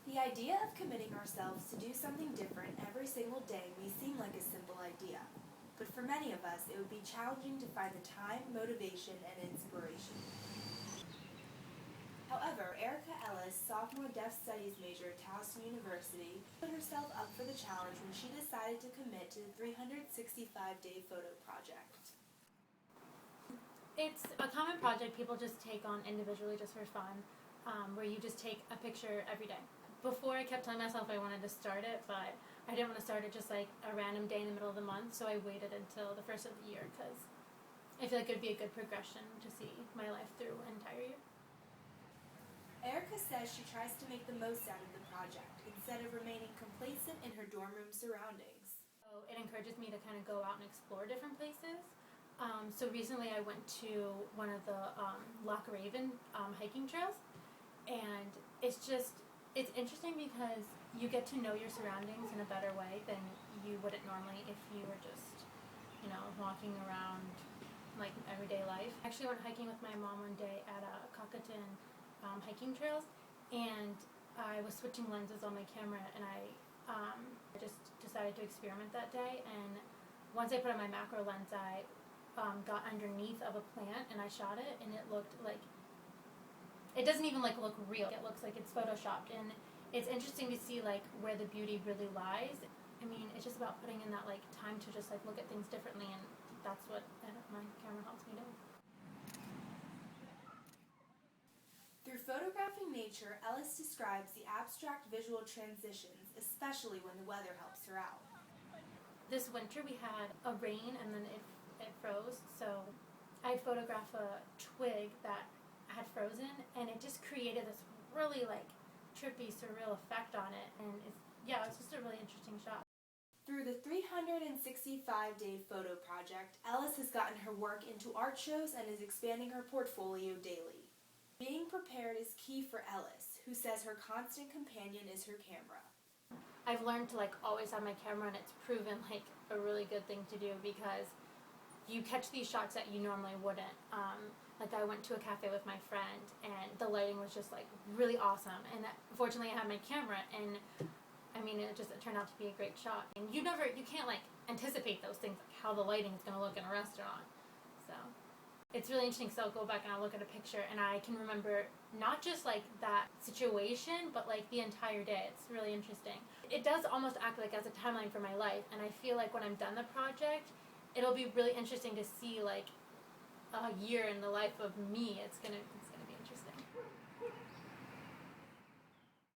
The idea of committing ourselves to do something different every single day may seem like a simple idea, but for many of us it would be challenging to find the time, motivation, and inspiration. However, Erica Ellis, sophomore Deaf Studies major at Towson University, put herself up for the challenge when she decided to commit to the 365-day photo project. It's a common project people just take on individually just for fun, where you just take a picture every day. Before, I kept telling myself I wanted to start it, but I didn't want to start it just like a random day in the middle of the month, so I waited until the first of the year because I feel like it would be a good progression to see my life through an entire year. Erica says she tries to make the most out of the project instead of remaining complacent in her dorm room surroundings. So it encourages me to kind of go out and explore different places. So recently I went to one of the Loch Raven hiking trails, and it's interesting because you get to know your surroundings in a better way than you wouldn't normally if you were just, walking around like everyday life. I actually went hiking with my mom one day at Cockatoo hiking trails, and I was switching lenses on my camera, and I just decided to experiment that day. And once I put on my macro lens, I got underneath of a plant and I shot it, and it looked like, it doesn't even like look real. It looks like it's photoshopped, and it's interesting to see like where the beauty really lies. I mean, it's just about putting in that like time to just like look at things differently, and that's what my camera helps me do. Through photographing nature, Ellis describes the abstract visual transitions, especially when the weather helps her out. This winter we had a rain and then it froze, so I'd photograph a twig that had frozen, and it just created this really like trippy, surreal effect on it, and it's just a really interesting shot. Through the 365-day photo project, Ellis has gotten her work into art shows and is expanding her portfolio daily. Being prepared is key for Ellis, who says her constant companion is her camera. I've learned to like always have my camera, and it's proven like a really good thing to do because you catch these shots that you normally wouldn't. Like I went to a cafe with my friend, and the lighting was just like really awesome, and fortunately I had my camera, and I mean it turned out to be a great shot. And you can't like anticipate those things, like how the lighting is going to look in a restaurant. So it's really interesting, so I'll go back and I'll look at a picture and I can remember not just like that situation, but like the entire day. It's really interesting. It does almost act like as a timeline for my life, and I feel like when I'm done the project, it'll be really interesting to see like a year in the life of me. It's